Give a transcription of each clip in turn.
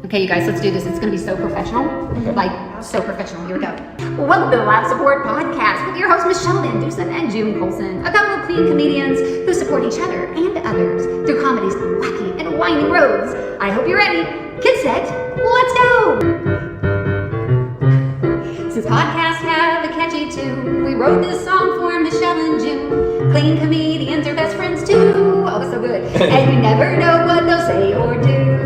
Okay, you guys, let's do this. It's going to be so professional. Like, so professional. Here we go. Welcome to the Live Support Podcast with your hosts, Michele VanDusen and June Colson, a couple of clean comedians who support each other and others through comedy's wacky and winding roads. I hope you're ready. Get set. Let's go. Since podcasts have a catchy tune, we wrote this song for Michele and June. Clean comedians are best friends too. Oh, it's so good. And you never know what they'll say or do.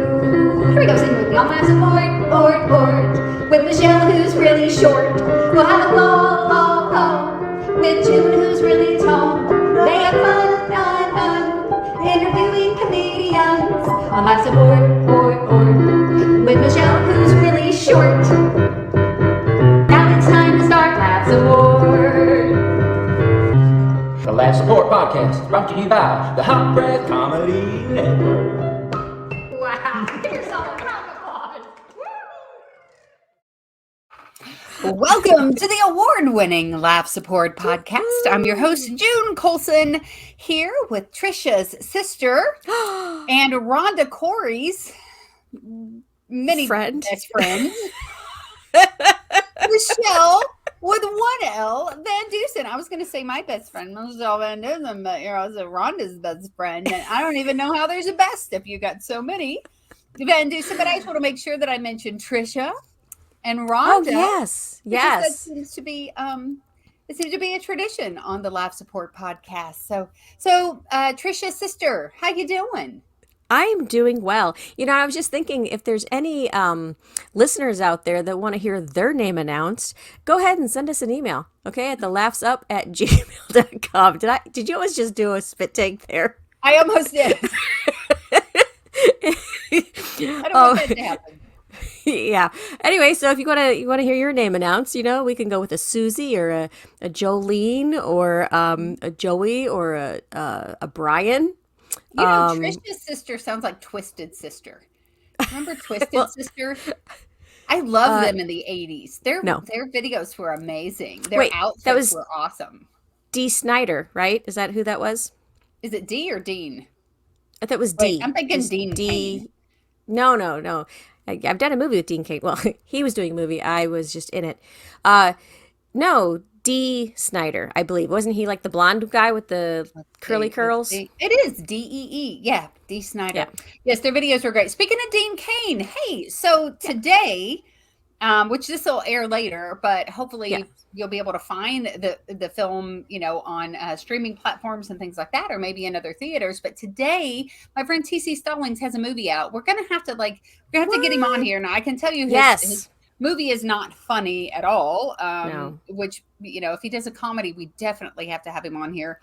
Here we go, sing with me on Live Support, board. With Michele, who's really short. We'll have a ball. With June, who's really tall. They have fun, interviewing comedians on Live Support, board. With Michele, who's really short. Now it's time to start Live Support. The Live Support Podcast is brought to you by the Hot Breath Comedy Network. Wow, give yourself a round of applause. Welcome to the award-winning Live Support Podcast. I'm your host, June Colson, here with Trisha's sister and Rhonda Corey's many best friends, Michele with one L, VanDusen. I was going to say my best friend, Michele VanDusen, but I was Rhonda's best friend, and I don't even know how there's a best if you got so many VanDusen. But I just want to make ssure that I mention Trisha and Rhonda. Oh, yes. That seems to be it seems to be a tradition on the Live Support Podcast. So Trisha's sister, how you doing? I'm doing well. You know, I was just thinking if there's any listeners out there that want to hear their name announced, go ahead and send us an email, okay, at thelaughsup@gmail.com. Did you always just do a spit take there? I almost did. I don't want that to happen. Yeah. Anyway, so if you want to hear your name announced, you know, we can go with a Susie or a Jolene or a Joey or a Brian. You know, Trisha's sister sounds like Twisted Sister. Remember Twisted Sister? I love them in the 80s. Their videos were amazing. Their outfits were awesome. Dee Snider, right? Is that who that was? Is it Dee or Dean? I thought it was Dee. I'm thinking Dean Cain. No. I've done a movie with Dean Cain. Well, he was doing a movie. I was just in it. No, Dee Snider, I believe. Wasn't he like the blonde guy with the curly curls? It is Dee. Yeah, Dee Snider. Yeah. Yes, their videos were great. Speaking of Dean Cain, hey, so today, which this will air later, but hopefully you'll be able to find the film, you know, on streaming platforms and things like that, or maybe in other theaters. But today, my friend TC Stallings has a movie out. We're gonna have to get him on here. Now I can tell you his movie is not funny at all. No. Which, you know, if he does a comedy, we definitely have to have him on here.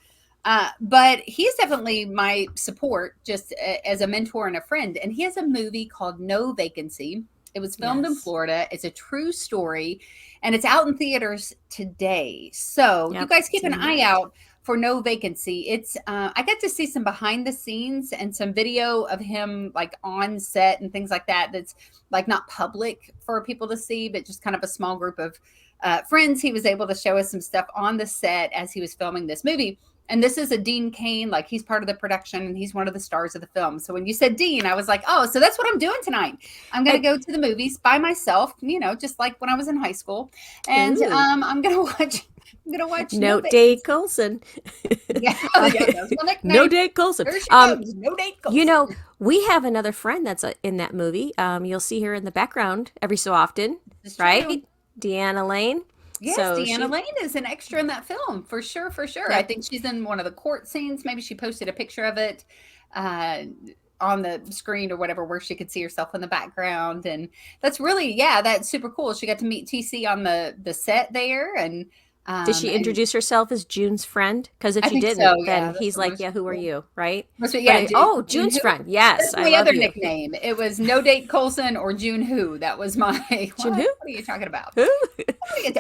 But he's definitely my support just as a mentor and a friend. And he has a movie called No Vacancy. It was filmed in Florida. It's a true story, and it's out in theaters today. So you guys keep an eye out for No Vacancy. It's I got to see some behind the scenes and some video of him like on set and things like that. That's like not public for people to see, but just kind of a small group of friends. He was able to show us some stuff on the set as he was filming this movie. And this is a Dean Cain, like he's part of the production and he's one of the stars of the film. So when you said Dean, I was like, oh, so that's what I'm doing tonight. I'm going to go to the movies by myself, you know, just like when I was in high school. And I'm going to watch No Date Colson. No Date Colson. No Date Colson. You know, we have another friend that's in that movie. You'll see her in the background every so often, right? Deanna Lane. Yes, so Deanna Lane is an extra in that film, for sure. Yeah. I think she's in one of the court scenes. Maybe she posted a picture of it on the screen or whatever, where she could see herself in the background. And that's really, that's super cool. She got to meet TC on the set there. And did she introduce herself as June's friend? Because if she didn't, then he's like, who are you, right? June's friend. Yes. That's my other nickname. It was No Date Colson or June Who. That was my... June Who? What are you talking about? Who?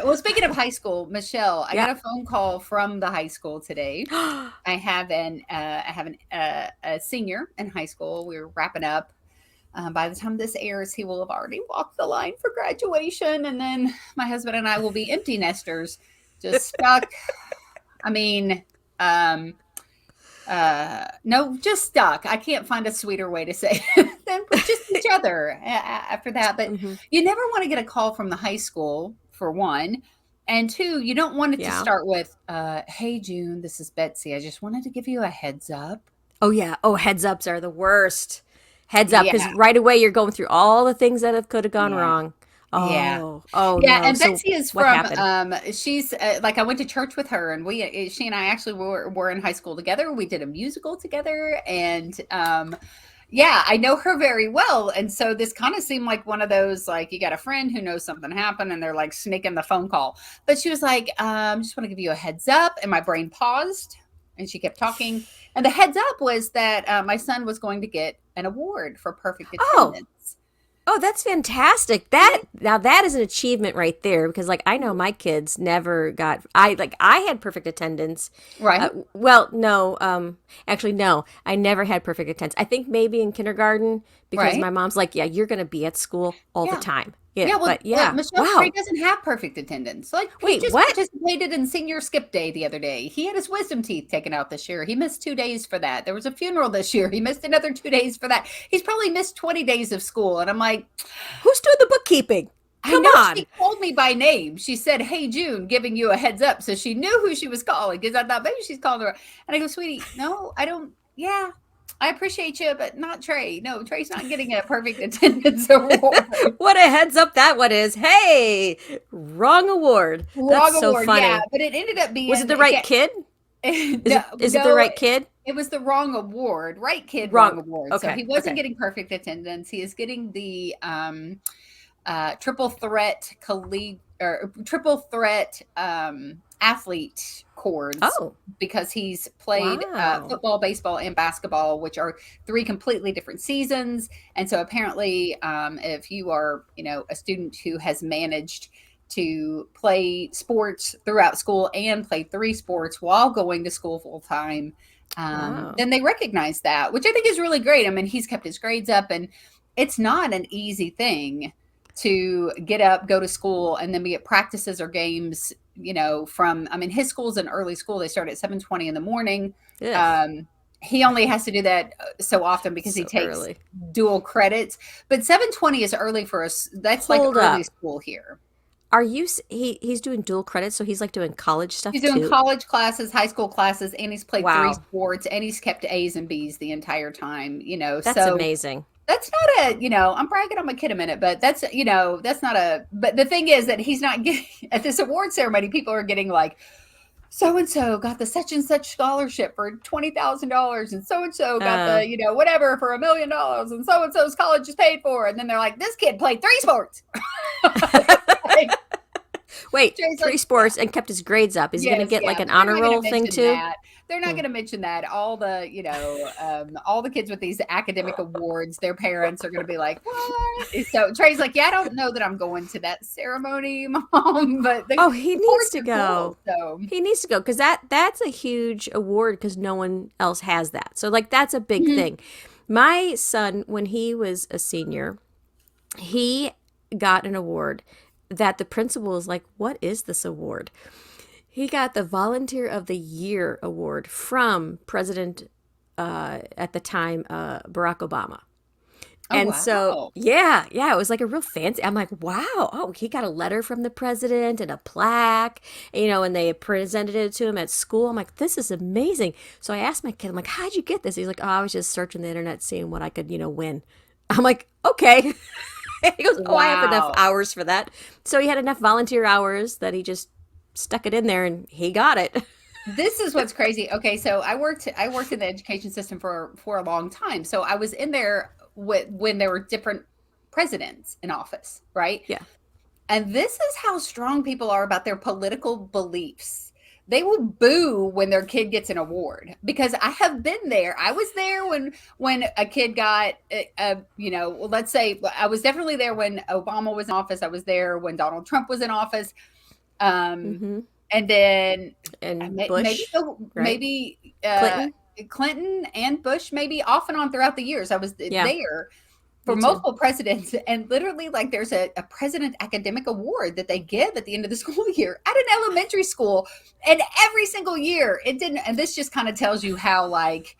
Well, speaking of high school, Michele, I got a phone call from the high school today. I have a senior in high school. We're wrapping up. By the time this airs, he will have already walked the line for graduation. And then my husband and I will be empty nesters. Just stuck. I mean, just stuck. I can't find a sweeter way to say it than just other after that. But you never want to get a call from the high school, for one. And two, you don't want it to start with, hey, June, this is Betsy. I just wanted to give you a heads up. Oh, yeah. Oh, heads ups are the worst. Heads up, because Yeah. right away you're going through all the things that could have gone Yeah. wrong. Yeah. Oh Yeah, no. and So Betsy is what from, happened? she's, like, I went to church with her, and she and I actually were in high school together. We did a musical together, and, yeah, I know her very well. And so this kind of seemed like one of those, like, you got a friend who knows something happened and they're like sneaking the phone call. But she was like, just want to give you a heads up. And my brain paused and she kept talking. And the heads up was that my son was going to get an award for perfect Oh, attendance. oh, that's fantastic. That is an achievement right there, because like I know my kids never got I had perfect attendance. Right. Well, no, actually no. I never had perfect attendance. I think maybe in kindergarten, because Right. my mom's like, "Yeah, you're going to be at school all the Yeah. time." Yeah, Yeah, well, but yeah. Michelle Trey Wow. doesn't have perfect attendance. Like, he Wait, just what? participated in senior skip day the other day. He had his wisdom teeth taken out this year. He missed 2 days for that. There was a funeral this year. He missed another 2 days for that. He's probably missed 20 days of school. And I'm like, Who's doing the bookkeeping? I Come know on. she called me by name. She said, "Hey, June, giving you a heads up." So she knew who she was calling, because I thought maybe she's calling her. And I go, "Sweetie, no, I don't. Yeah, I appreciate you, but not Trey. No, Trey's not getting a perfect attendance award." What a heads up that one is. Hey, wrong award. That's Wrong so award, yeah, funny. but it ended up Was it being, the right yeah, kid? no, Is it the no, right kid? it was the wrong award. Right kid, Wrong. wrong award. So Okay. he wasn't Okay. getting perfect attendance. He is getting the triple threat colleague, or triple threat athlete cords, Oh, because he's played wow. football, baseball, and basketball, which are three completely different seasons. And so apparently, if you are, a student who has managed to play sports throughout school and play three sports while going to school full time, Wow. then they recognize that, which I think is really great. I mean, he's kept his grades up, and it's not an easy thing to get up, go to school, and then be at practices or games, his school's an early school. They start at 7:20 in the morning. Ugh. Um, he only has to do that so often because he So takes early. dual credits, but 7:20 is early for us. That's like Hold early up. school here. Are you he's doing dual credits, so he's like doing college stuff He's doing too? college classes, high school classes, and he's played three Wow. sports, and he's kept A's and B's the entire time, That's so amazing. that's not I'm bragging on my kid a minute, but that's not but the thing is that he's not getting, at this award ceremony, people are getting like, so and so got the such and such scholarship for $20,000, and so got Uh, the whatever for $1 million, and so's college is paid for, and then they're like, this kid played three sports. Like, Wait, Jay's three like, sports and kept his grades up. Is he going to yes, get yeah, like an but they're honor not gonna roll thing mention too? that. They're not Hmm. gonna mention that. All the, all the kids with these academic awards, their parents are gonna be like, "What?" So Trey's like, "Yeah, I don't know that I'm going to that ceremony, Mom, but the Oh, he needs awards to are cool." go. So, He needs to go, because that's a huge award, because no one else has that. So like that's a big mhm. thing. My son, when he was a senior, he got an award that the principal was like, "What is this award?" He got the Volunteer of the Year award from President at the time, Barack Obama. Oh, And so, wow. yeah, it was like a real fancy. I'm like, wow. Oh, he got a letter from the president and a plaque, and they presented it to him at school. I'm like, this is amazing. So I asked my kid, I'm like, how'd you get this? He's like, oh, I was just searching the internet, seeing what I could, win. I'm like, okay. He goes, oh, I have enough Wow. hours for that. So he had enough volunteer hours that he just stuck it in there and he got it. This is what's crazy. Okay, so I worked in the education system for a long time. So I was in there when there were different presidents in office, right? Yeah. And this is how strong people are about their political beliefs. They will boo when their kid gets an award, because I have been there. I was there when a kid got well, let's say I was definitely there when Obama was in office. I was there when Donald Trump was in office. Um, Hmm. and then And maybe Bush, right? maybe Clinton. Clinton and Bush, maybe off and on throughout the years. I was Yeah, there for me too. multiple presidents, and literally, like, there's a president academic award that they give at the end of the school year at an elementary school, and every single year it didn't. And this just kind of tells you how, like,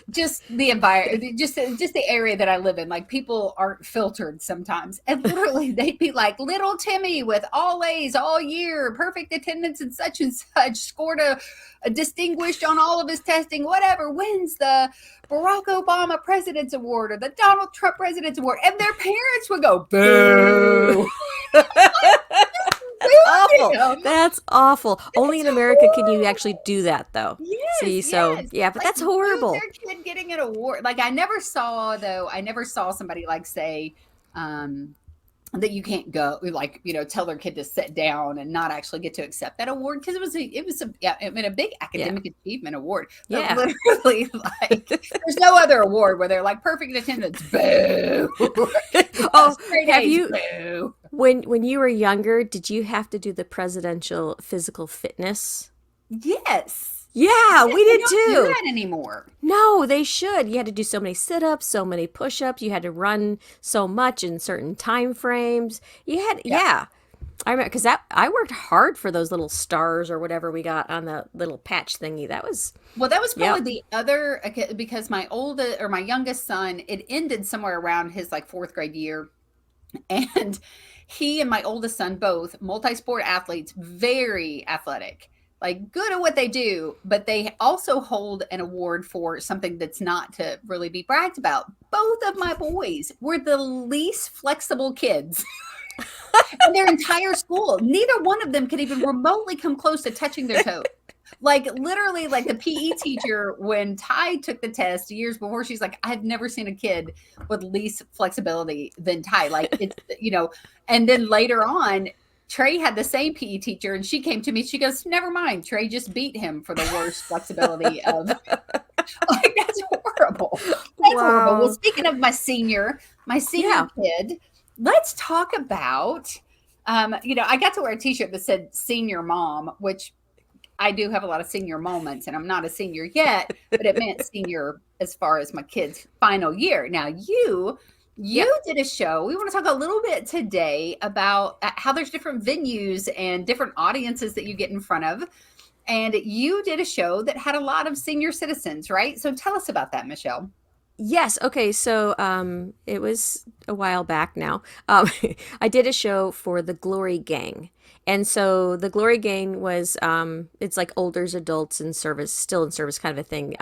just the environment, just the area that I live in. Like, people aren't filtered sometimes, and literally they'd be like, little Timmy with all A's all year, perfect attendance and such, scored a distinguished on all of his testing, whatever, wins the Barack Obama President's Award or the Donald Trump President's Award, and their parents would go, boo. Awful. That's awful. Only in America can you actually do that, though. Yes, See, so yes. yeah, but Like, that's horrible. their kid getting an award. Like, I never saw somebody like say that you can't go, like, tell their kid to sit down and not actually get to accept that award, because it was a big academic achievement award. But Yeah. literally, like, there's no other award where they're like perfect attendance, boo. Oh, Straight have A's, you boo. when you were younger, did you have to do the presidential physical fitness? Yes. Yeah, we They did don't do too. that anymore. No, they should. You had to do so many sit-ups, so many push-ups. You had to run so much in certain time frames. Yeah. I remember because I worked hard for those little stars or whatever we got on the little patch thingy. That was Probably the other, because my youngest son, it ended somewhere around his like 4th grade year, and he and my oldest son, both multi-sport athletes, very athletic, like good at what they do, but they also hold an award for something that's not to really be bragged about. Both of my boys were the least flexible kids in their entire school. Neither one of them could even remotely come close to touching their toe. Like, literally, like the PE teacher, when Ty took the test years before, she's like, I've never seen a kid with least flexibility than Ty. Like, it's, and then later on, Trey had the same PE teacher, and she came to me. She goes, never mind. Trey just beat him for the worst flexibility of, like, that's horrible. That's horrible. Well, speaking of my senior kid, let's talk about, I got to wear a t-shirt that said senior mom, which I do have a lot of senior moments, and I'm not a senior yet, but it meant senior as far as my kid's final year. Now, you did a show. We want to talk a little bit today about how there's different venues and different audiences that you get in front of. And you did a show that had a lot of senior citizens, right? So tell us about that, Michelle. Yes. Okay. So it was a while back now. I did a show for the Glory Gang. And so the Glory Gang was, it's like older adults in service, still in service kind of a thing.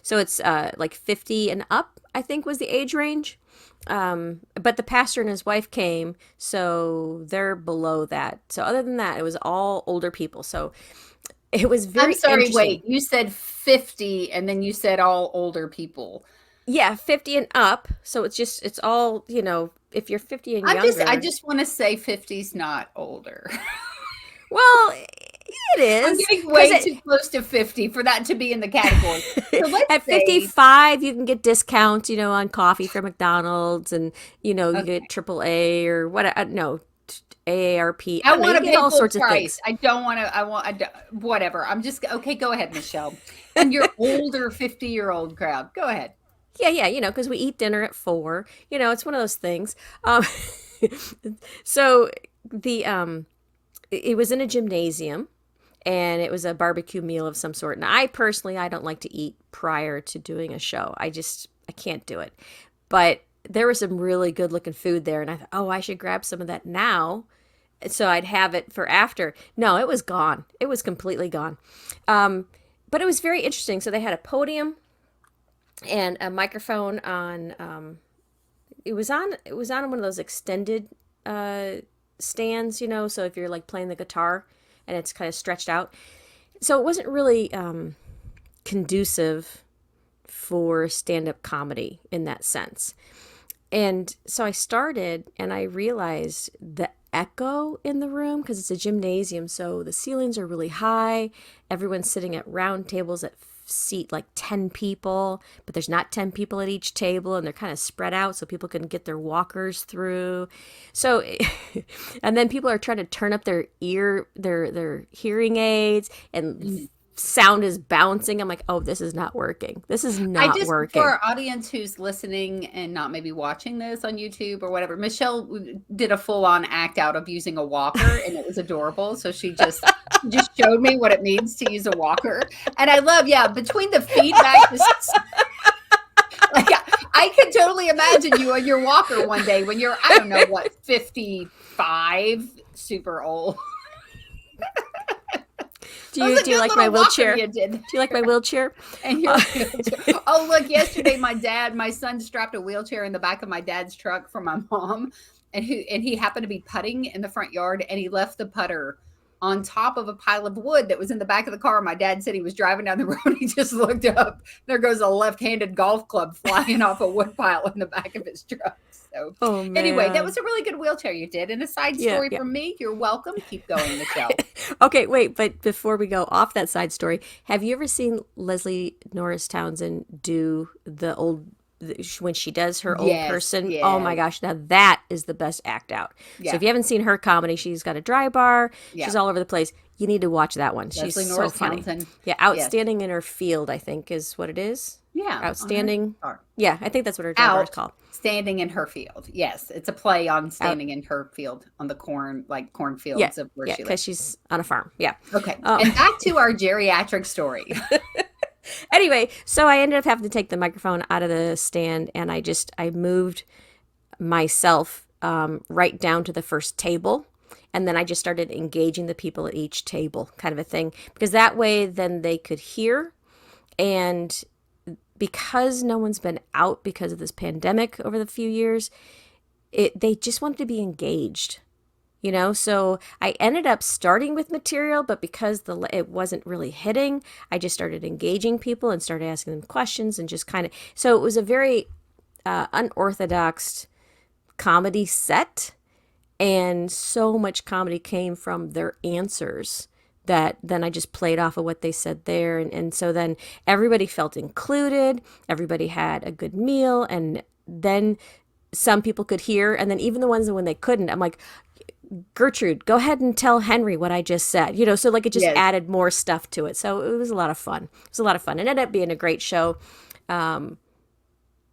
So it's like 50 and up, I think was the age range. But the pastor and his wife came, so they're below that. So other than that, it was all older people. So it was very I'm sorry, interesting. wait, you said 50 and then you said all older people. Yeah, 50 and up. So it's all, if you're 50 and younger. I just want to say 50's not older. Well, it is. I'm getting way too close to 50 for that to be in the category. So let's at 55, you can get discounts, on coffee from McDonald's, and you get AAA or what? No, AARP. I want to pay all full sorts price. of things. I don't want to. Whatever. I'm just okay. Go ahead, Michelle. And your older 50-year-old crowd. Go ahead. Yeah, because we eat dinner at 4. It's one of those things. So it was in a gymnasium, and it was a barbecue meal of some sort. And I don't like to eat prior to doing a show. I can't do it. But there was some really good looking food there, and I thought, oh, I should grab some of that now, so I'd have it for after. No, it was gone. It was completely gone. But it was very interesting. So they had a podium and a microphone on. It was on one of those extended stands, so if you're like playing the guitar and it's kind of stretched out. So it wasn't really conducive for stand-up comedy in that sense. And so I started, and I realized the echo in the room, because it's a gymnasium, so the ceilings are really high. Everyone's sitting at round tables that seat like 10 people, but there's not 10 people at each table, and they're kind of spread out so people can get their walkers through. So, and then people are trying to turn up their hearing aids, and sound is bouncing. I'm like, oh, this is not working. This is not working. For our audience who's listening and not maybe watching this on YouTube or whatever, Michelle did a full-on act out of using a walker, and it was adorable. So she just showed me what it means to use a walker. And I love, between the feedback, I could totally imagine you on your walker one day when you're, I don't know what, 55, super old. Do you like my wheelchair? You did. Do you like my wheelchair? And your wheelchair. Oh, look, yesterday my son strapped a wheelchair in the back of my dad's truck for my mom, and he happened to be putting in the front yard, and he left the putter on top of a pile of wood that was in the back of the car. My dad said he was driving down the road. He just looked up. There goes a left-handed golf club flying off a wood pile in the back of his truck. So anyway, that was a really good wheelchair you did. And a side story from me. You're welcome. Keep going, Michelle. Okay, wait, but before we go off that side story, have you ever seen Leslie Norris Townsend do the old, when she does her old person? Yes. Oh my gosh, now that is the best act out. Yeah. So if you haven't seen her comedy, she's got a dry bar. Yeah. She's all over the place. You need to watch that one. Leslie she's Norris so funny. Townsend. Yeah, outstanding in her field, I think is what it is. Yeah. Outstanding. Yeah, I think that's what her dry bar is called. Standing in her field. Yes. It's a play on standing in her field on the cornfields of where she lives. Because she's on a farm. Yeah. Okay. And back to our geriatric story. Anyway, so I ended up having to take the microphone out of the stand, and I moved myself right down to the first table. And then I just started engaging the people at each table, kind of a thing, because that way then they could hear. And because no one's been out because of this pandemic over the few years, they just wanted to be engaged, you know? So I ended up starting with material, but because it wasn't really hitting, I just started engaging people and started asking them questions and just kind of, so it was a very unorthodox comedy set. And so much comedy came from their answers that then I just played off of what they said there. And so then everybody felt included. Everybody had a good meal. And then some people could hear. And then even the ones that when they couldn't, I'm like, Gertrude, go ahead and tell Henry what I just said. You know, so like it just added more stuff to it. So it was a lot of fun. It was a lot of fun. It ended up being a great show. And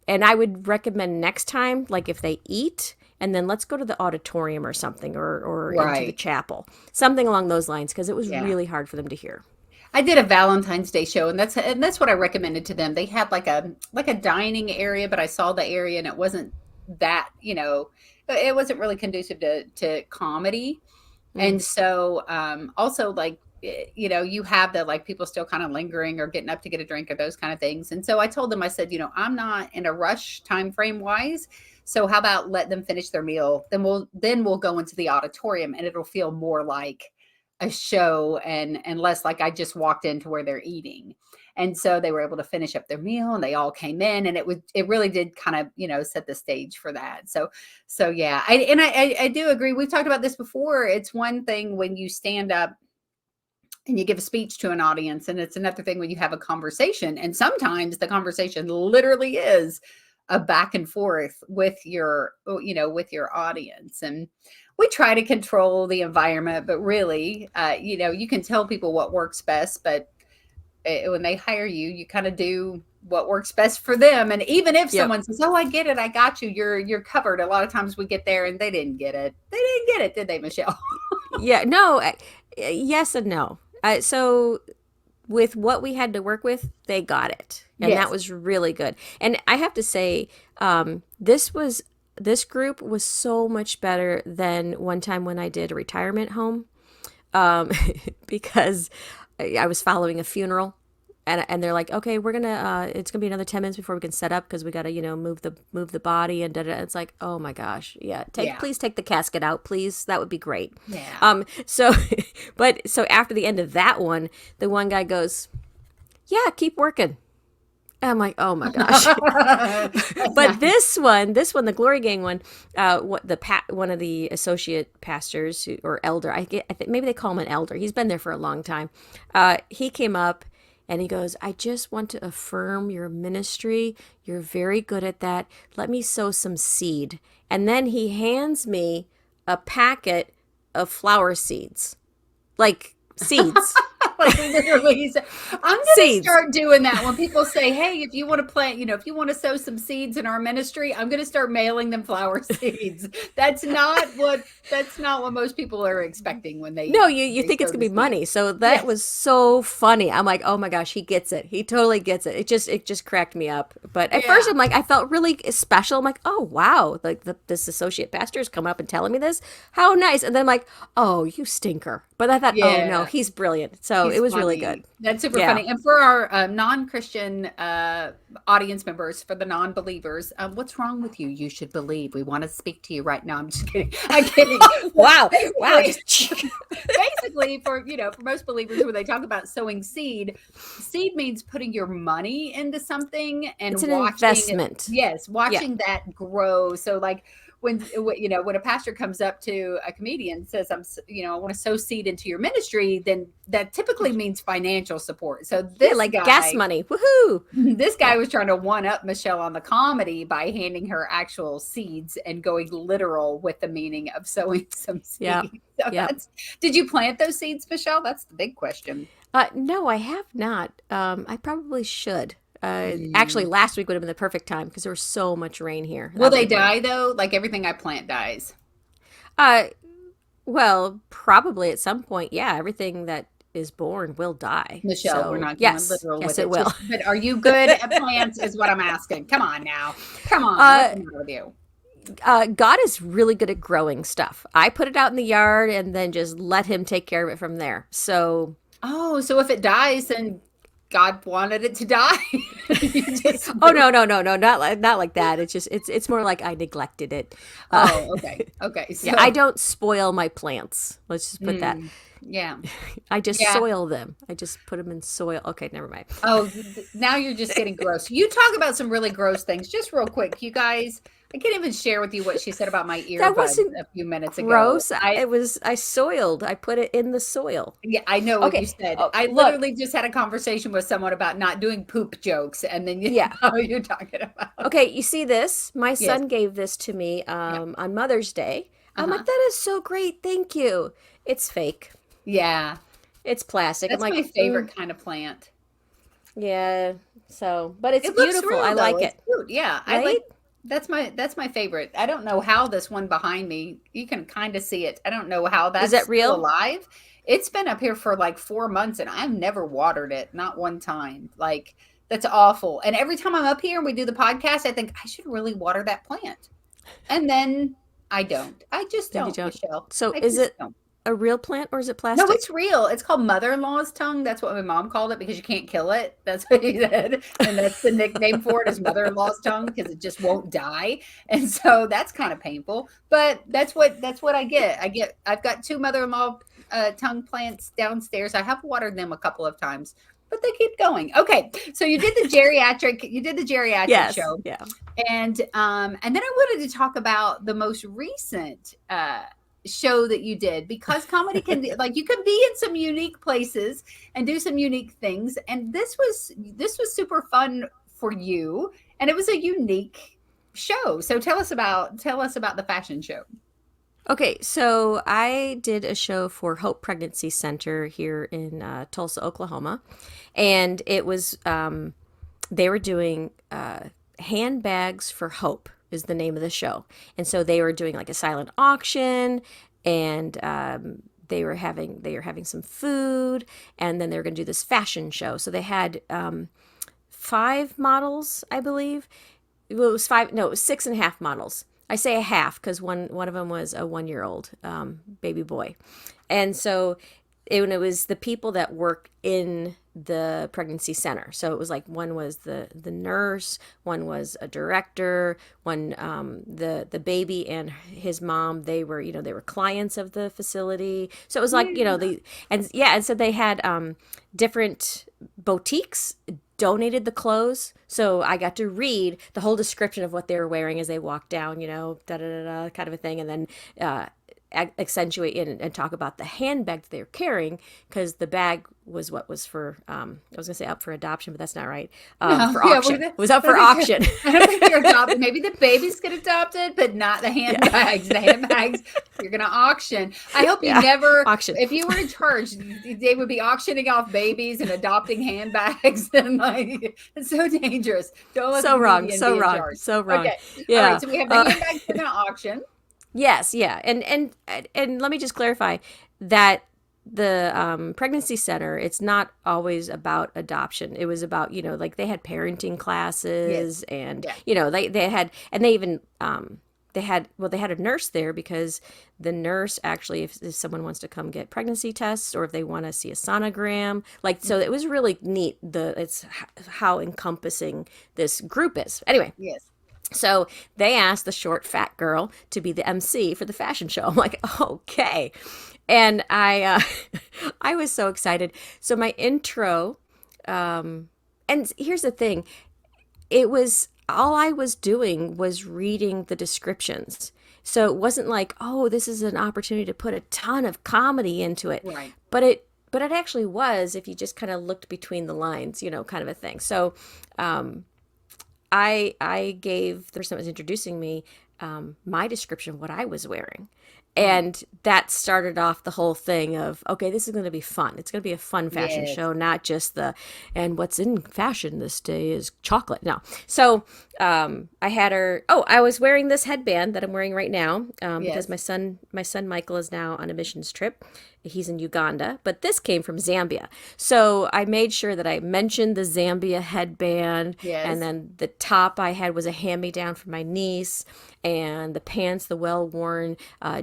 I would recommend next time, like if they eat, and then let's go to the auditorium or something, or into the chapel, something along those lines, because it was really hard for them to hear. I did a Valentine's Day show, and that's what I recommended to them. They had like a dining area, but I saw the area, and it wasn't that, you know, it wasn't really conducive to comedy. And so also like, you know, you have the like people still kind of lingering or getting up to get a drink or those kind of things. And so I told them, I said, you know, I'm not in a rush time frame wise. So how about let them finish their meal? Then we'll go into the auditorium, and it'll feel more like a show and less like I just walked into where they're eating. And so they were able to finish up their meal, and they all came in, and it really did kind of, you know, set the stage for that. So yeah, I do agree. We've talked about this before. It's one thing when you stand up and you give a speech to an audience, and it's another thing when you have a conversation. And sometimes the conversation literally is a back and forth with your audience. And we try to control the environment, but really, you know, you can tell people what works best, but when they hire you, you kind of do what works best for them. And even if someone says, "Oh, I get it, I got you, you're covered," a lot of times we get there and they didn't get it. They didn't get it, did they, Michelle? No, yes and no. So with what we had to work with, they got it. And that was really good. And I have to say, this group was so much better than one time when I did a retirement home, because I was following a funeral, and they're like, okay, we're gonna it's gonna be another 10 minutes before we can set up, because we gotta, you know, move the body and it's like, oh my gosh, please take the casket out, please, that would be great. So after the end of that one, the one guy goes, keep working. And I'm like, oh my gosh. But this one, the Glory Gang one, one of the associate pastors or elder, I think maybe they call him an elder. He's been there for a long time. He came up and he goes, I just want to affirm your ministry. You're very good at that. Let me sow some seed. And then he hands me a packet of flower seeds, like seeds. Like literally, I'm going to start doing that when people say, hey, if you want to plant, if you want to sow some seeds in our ministry, I'm going to start mailing them flower seeds. That's not what most people are expecting when they. No, you think it's going to be money. So that was so funny. I'm like, oh my gosh, he gets it. He totally gets it. It just cracked me up. But at first I'm like, I felt really special. I'm like, oh wow, like this associate pastor is coming up and telling me this. How nice. And then I'm like, oh, you stinker. But I thought, oh no, he's brilliant. So it was really good. That's super funny. And for our non-Christian audience members, for the non-believers, what's wrong with you? You should believe. We want to speak to you right now. I'm just kidding. I'm kidding. Wow. Basically, for most believers, when they talk about sowing seed means putting your money into something and it's an watching investment. Watching that grow. So like, when a pastor comes up to a comedian and says, I want to sow seed into your ministry, then that typically means financial support. So this guy, gas money. Woohoo. This guy was trying to one up Michele on the comedy by handing her actual seeds and going literal with the meaning of sowing some seeds. Yeah. So did you plant those seeds, Michele? That's the big question. No, I have not. I probably should. Actually, last week would have been the perfect time because there was so much rain here. Will they die though? Like everything I plant dies. Well, probably at some point. Yeah, everything that is born will die. Michele, we're not going literal with it. It will. But are you good at plants? Is what I'm asking. Come on now. Come on. What's the matter with you? God is really good at growing stuff. I put it out in the yard and then just let him take care of it from there. So. Oh, so if it dies, then God wanted it to die. Oh no, not like that. It's just it's more like I neglected it. Okay. So, yeah, I don't spoil my plants. Let's just put that. Yeah. I just soil them. I just put them in soil. Okay, never mind. Oh, now you're just getting gross. You talk about some really gross things. Just real quick, you guys. I can't even share with you what she said about my earbuds a few minutes ago. Gross. I soiled. I put it in the soil. Yeah, I know what you said. I literally just had a conversation with someone about not doing poop jokes, and then you know what you're talking about. Okay, you see this? My son gave this to me on Mother's Day. I'm like, that is so great. Thank you. It's fake. Yeah. It's plastic. That's my favorite kind of plant. Yeah. So, but it's Looks beautiful. real, I like it. Cute. Yeah. Right? I like. That's my favorite. I don't know how this one behind me, you can kind of see it. I don't know how that's real? Still alive. It's been up here for like 4 months and I've never watered it. Not one time. Like that's awful. And every time I'm up here and we do the podcast, I think I should really water that plant. And then I don't. I just don't, Michele. So is it a real plant or is it plastic? No, it's real. It's called mother-in-law's tongue. That's what my mom called it because you can't kill it. That's what he said. And that's the nickname for it is mother-in-law's tongue because it just won't die. And so that's kind of painful. But that's what I get. I've got 2 mother-in-law tongue plants downstairs. I have watered them a couple of times, but they keep going. Okay. So you did the geriatric show. Yeah. And then I wanted to talk about the most recent show that you did because comedy can be like you can be in some unique places and do some unique things, and this was super fun for you, and it was a unique show. So tell us about the fashion show. Okay, so I did a show for Hope Pregnancy Center here in Tulsa, Oklahoma, and it was they were doing Handbags for Hope is the name of the show. And so they were doing like a silent auction, and they were having some food, and then they were going to do this fashion show. So they had 5 models, I believe. Well, it was 5. No, it was 6.5 models. I say a half because one of them was a 1-year-old baby boy, and so it was the people that work in the pregnancy center. So it was like one was the nurse, one was a director, one the baby and his mom. They were clients of the facility. So it was like and so they had different boutiques donated the clothes. So I got to read the whole description of what they were wearing as they walked down, kind of a thing, and then accentuate and talk about the handbag that they were carrying, because the bag was what was for, I was gonna say up for adoption, but that's not right. No, For yeah, auction. It was up for auction. I don't think they're adopted. Maybe the babies get adopted, but not the handbags. The handbags you're going to auction. I hope you never auction. If you were in charge, they would be auctioning off babies and adopting handbags, and like it's so dangerous. Don't let So the wrong. comedian So be in wrong. charge. So wrong. Okay. Yeah. All right. So we have the handbags in an auction. Yes. Yeah. And let me just clarify that the pregnancy center, it's not always about adoption. It was about, like they had parenting classes, and they had, and they even they had a nurse there, because the nurse actually, if someone wants to come get pregnancy tests, or if they want to see a sonogram, like, so it was really neat. It's how encompassing this group is. Anyway. Yes. So they asked the short fat girl to be the MC for the fashion show. I'm like, okay. And I I was so excited. So my intro, and here's the thing, it was, all I was doing was reading the descriptions. So it wasn't like, oh, this is an opportunity to put a ton of comedy into it. Right. But it actually was, if you just kind of looked between the lines, kind of a thing. So I gave the person that was introducing me my description of what I was wearing. And that started off the whole thing of, okay, this is going to be fun. It's going to be a fun fashion show, not just and what's in fashion this day is chocolate. No. So I had her, I was wearing this headband that I'm wearing right now, because my son Michael is now on a missions trip. He's in Uganda, but this came from Zambia. So I made sure that I mentioned the Zambia headband. Yes. And then the top I had was a hand-me-down from my niece. And the pants, the well-worn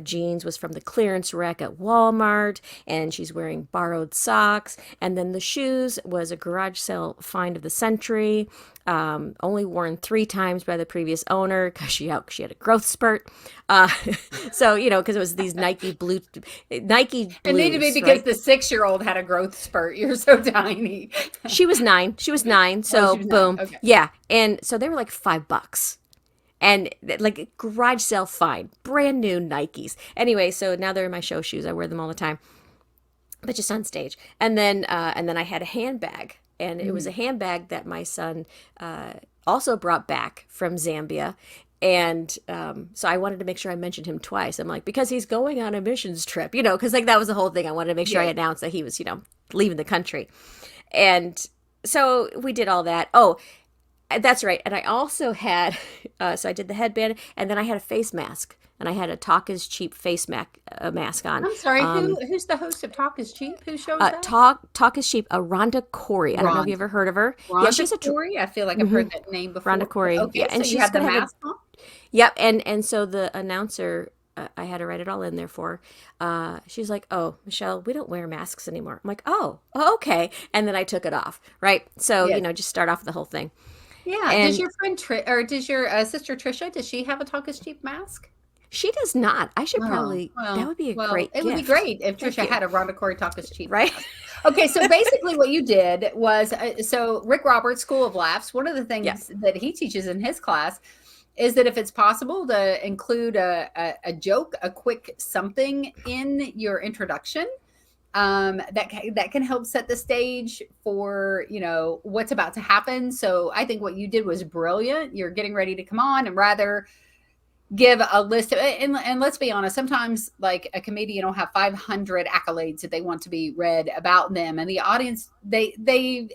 jeans, was from the clearance rack at Walmart. And she's wearing borrowed socks. And then the shoes was a garage sale find of the century. Only worn 3 times by the previous owner, because she had a growth spurt. So, because it was these Nike blues. It needed to be because the 6-year-old had a growth spurt. You're so tiny. She was 9. So boom. 9. Okay. Yeah. And so they were like $5. And like garage sale find, brand new Nikes. Anyway, so now they're in my show shoes. I wear them all the time, but just on stage. And then I had a handbag, and it was a handbag that my son also brought back from Zambia. And so I wanted to make sure I mentioned him twice. I'm like, because he's going on a missions trip, because like that was the whole thing. I wanted to make sure I announced that he was, leaving the country. And so we did all that. Oh, that's right. And I also had, so I did the headband, and then I had a face mask, and I had a Talk is Cheap face mask on. I'm sorry, who's the host of Talk is Cheap? Who shows that? Talk is Cheap, Rhonda Corey. I don't know if you ever heard of her. Rhonda she's Corey? I feel like I've heard that name before. Rhonda Corey. Okay, and so she's you have the gonna mask on? Yep, and so the announcer, I had to write it all in there for her. She's like, "Oh, Michelle, we don't wear masks anymore." I'm like, "Oh, okay." And then I took it off, right? So, just start off with the whole thing. Yeah. And does your friend does your sister Trisha, does she have a Talk is Cheap mask? She does not. I should probably, that would be a great gift. It would be great if Trisha had a Rhonda Corey Talk is Cheap. Right? Okay, so basically what you did was, so Rick Roberts, School of Laughs, one of the things that he teaches in his class is that if it's possible to include a joke, a quick something in your introduction, that can help set the stage for, what's about to happen. So I think what you did was brilliant. You're getting ready to come on, and rather give a list of, and let's be honest, sometimes like a comedian will have 500 accolades that they want to be read about them, and the audience, they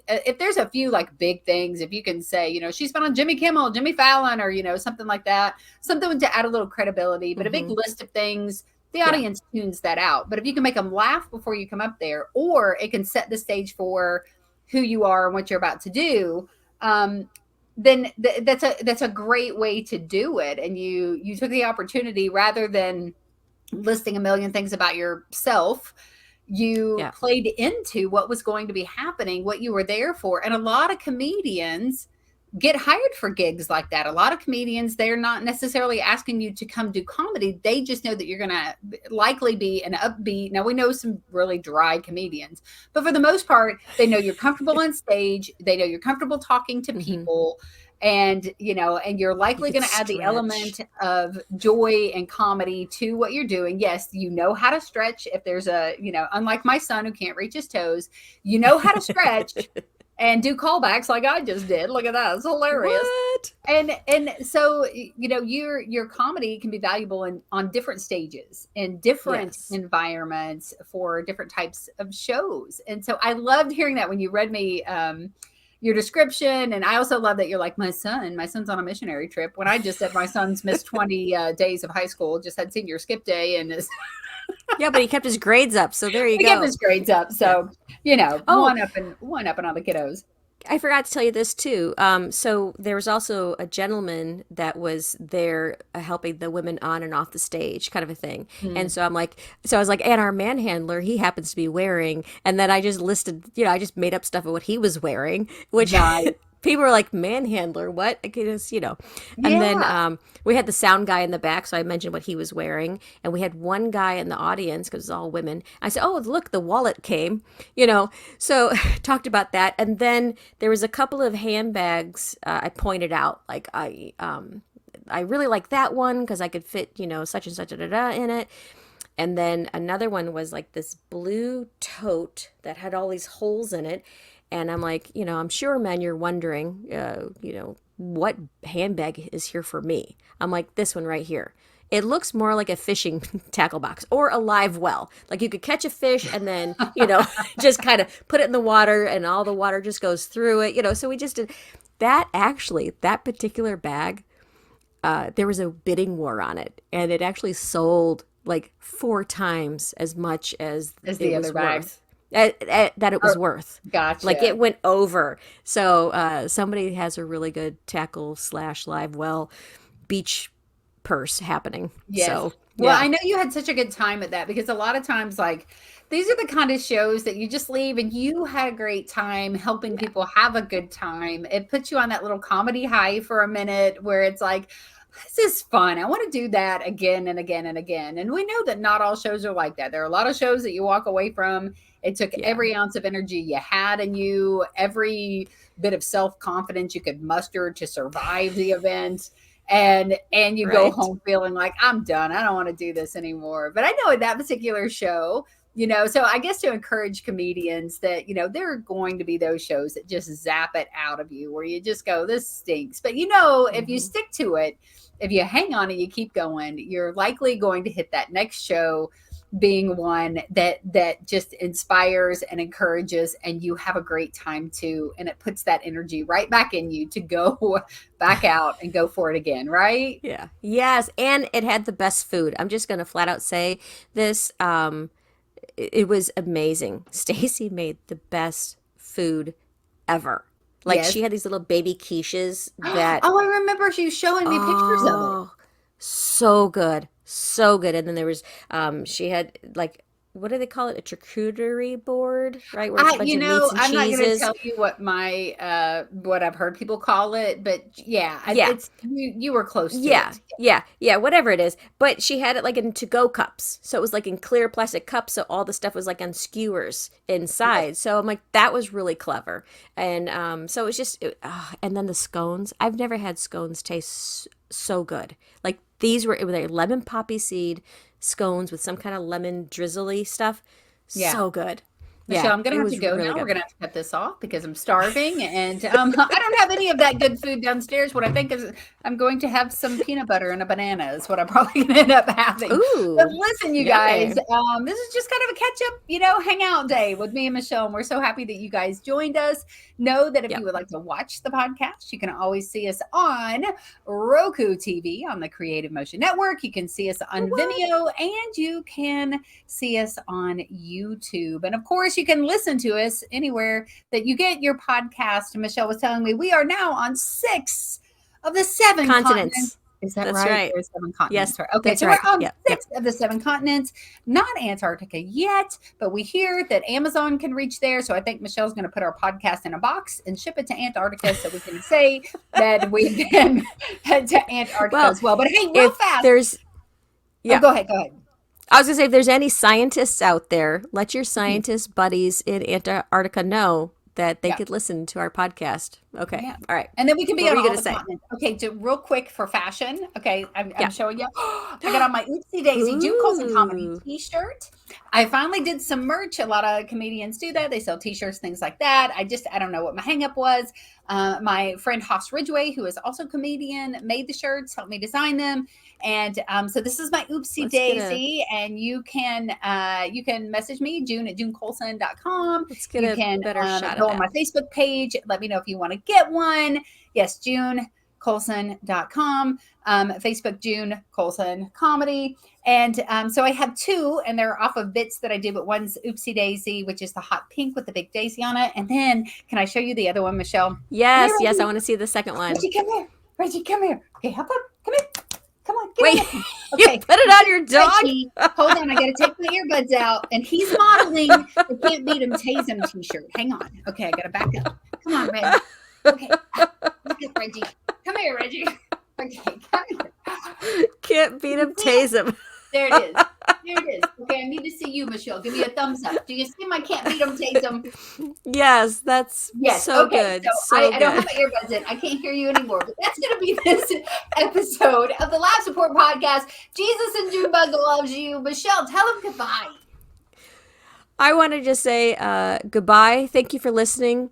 if there's a few like big things, if you can say, she's been on Jimmy Kimmel, Jimmy Fallon, or something like that, something to add a little credibility, but a big list of things, the audience tunes that out. But if you can make them laugh before you come up there, or it can set the stage for who you are and what you're about to do, then that's a great way to do it. And you took the opportunity, rather than listing a million things about yourself, you played into what was going to be happening, what you were there for. And a lot of comedians get hired for gigs like that. A lot of comedians, they're not necessarily asking you to come do comedy. They just know that you're going to likely be an upbeat. Now, we know some really dry comedians, but for the most part, they know you're comfortable on stage. They know you're comfortable talking to people. and and you're You likely could going to add the stretch. element of joy and comedy to what you're doing. Yes, you know how to stretch. If there's a, unlike my son who can't reach his toes, you know how to stretch and do callbacks like I just did. Look at that. It's hilarious. What? And so your comedy can be valuable on different stages in different Yes. environments for different types of shows. And so I loved hearing that when you read me your description. And I also love that you're like, my son's on a missionary trip, when I just said my son's missed 20 days of high school, just had senior skip day, and is Yeah, but he kept his grades up, so there you he go. kept his grades up. Yeah. So Oh, one up and on the kiddos. I forgot to tell you this too. So there was also a gentleman that was there helping the women on and off the stage, kind of a thing. And Mm. so I was like, and our manhandler, he happens to be wearing, and then I just listed, I just made up stuff of what he was wearing, which Nice. people were like, manhandler, what? I guess. And then Yeah. we had the sound guy in the back, so I mentioned what he was wearing, and we had one guy in the audience because it's all women. I said, "Oh, look, the wallet came," So talked about that, and then there was a couple of handbags I pointed out, like I really like that one because I could fit such and such in it. And then another one was like this blue tote that had all these holes in it. And I'm like, I'm sure, man, you're wondering, what handbag is here for me? I'm like, this one right here. It looks more like a fishing tackle box or a live well. Like you could catch a fish and then, just kind of put it in the water and all the water just goes through it. So we just did that. Actually, that particular bag, there was a bidding war on it, and it actually sold like 4 times as much as As it the was other bag. worth. That it was Oh, worth. Like gotcha. it went over. So somebody has a really good tackle / live well beach purse happening. Yes. So Well, yeah, I know you had such a good time at that, because a lot of times, like, these are the kind of shows that you just leave and you had a great time helping yeah, people have a good time. It puts you on that little comedy high for a minute where it's like, this is fun. I want to do that again and again and again. And we know that not all shows are like that. There are a lot of shows that you walk away from. It took yeah. every ounce of energy you had in you, every bit of self confidence you could muster to survive the event, and you go Right. home feeling like, I'm done, I don't want to do this anymore. But I know in that particular show, so I guess to encourage comedians that there are going to be those shows that just zap it out of you, where you just go, this stinks. But if you Hmm. stick to it, if you hang on and you keep going, you're likely going to hit that next show being one that just inspires and encourages, and you have a great time too, and it puts that energy right back in you to go back out and go for it again, right? Yeah. Yes, and it had the best food. I'm just gonna flat out say this. It was amazing. Stacy made the best food ever. Like Yes. she had these little baby quiches that, Oh, I remember you showing me pictures of it. oh, so good. So good. And then there was she had like, what do they call it? A charcuterie board, right? Where it's a bunch of meats and I'm not going to cheeses. tell you what what I've heard people call it, but yeah, Yeah. it's you were close to Yeah, it. yeah, whatever it is. But she had it like in to-go cups. So it was like in clear plastic cups. So all the stuff was like on skewers Yes. inside. So I'm like, that was really clever. And so it was just, and then the scones. I've never had scones taste so good. Like these were, it was like lemon poppy seed scones with some kind of lemon drizzly stuff. Yeah. So good. Michelle, Yeah, I'm going it to have to was go really now. We're good. going to have to cut this off because I'm starving, and I don't have any of that good food downstairs. What I think is I'm going to have some peanut butter and a banana is what I'm probably going to end up having. But Ooh, listen, you guys, yummy. this is just kind of a catch up, hangout day with me and Michelle, and we're so happy that you guys joined us. Know that if you Yep. would like to watch the podcast, you can always see us on Roku TV on the Creative Motion Network. You can see us on What? Vimeo, and you can see us on YouTube. And of course, you can listen to us anywhere that you get your podcast. Michelle was telling me we are now on 6 of the 7 continents. Continents. Is that That's right? right. There's 7 continents, Yes, right? Okay, that's so we're right. on Yep, yep. 6 of the 7 continents, not Antarctica yet, but we hear that Amazon can reach there. So I think Michelle's going to put our podcast in a box and ship it to Antarctica so we can say that we've been to Antarctica Well, as well. But hey, real if fast. there's, Oh, yeah, go ahead. Go ahead. I was gonna say, if there's any scientists out there, let your Mhm. scientist buddies in Antarctica know that they Yeah. could listen to our podcast. Okay. Yeah. All right. And then we can be What on were you all gonna the say? continents. Okay, real quick for fashion. Okay, I'm Yeah. showing you. I got on my Oopsie Daisy June Colson comedy Ooh. t-shirt. I finally did some merch. A lot of comedians do that. They sell t-shirts, things like that. I don't know what my hang-up was. My friend Haas Ridgway, who is also a comedian, made the shirts, helped me design them. And so this is my Oopsie Daisy. And you can message me, June at junecolson.com. Let's get You a can better shot go of on my that. Facebook page. Let me know if you want to get one. Yes, junecolson.com. Facebook, June Colson Comedy. And so I have two, and they're off of bits that I do, but one's Oopsie Daisy, which is the hot pink with the big daisy on it. And then, can I show you the other one, Michelle? Come Yes, here, yes, I Reggie. want to see the second one. Reggie, come here. Reggie, come here. Okay, hop up. Come here. Come on. Get Wait, on. you Okay. put it on your dog? Reggie, hold on. I got to take my earbuds out. And he's modeling the Can't Beat Him, Tase Him t-shirt. Hang on. Okay, I got to back up. Come on, Reggie. Okay. Look at Reggie. Come here, Reggie. Okay, come here. Can't beat him, tase him. There it is. There it is. Okay, I need to see you, Michelle. Give me a thumbs up. Do you see my Can't Beat 'em, Tase 'em? Yes, that's so okay. good. So I don't have my earbuds in. I can't hear you anymore. But that's going to be this episode of the Laugh Support Podcast. Jesus and Junebug loves you. Michelle, tell them goodbye. I want to just say goodbye. Thank you for listening.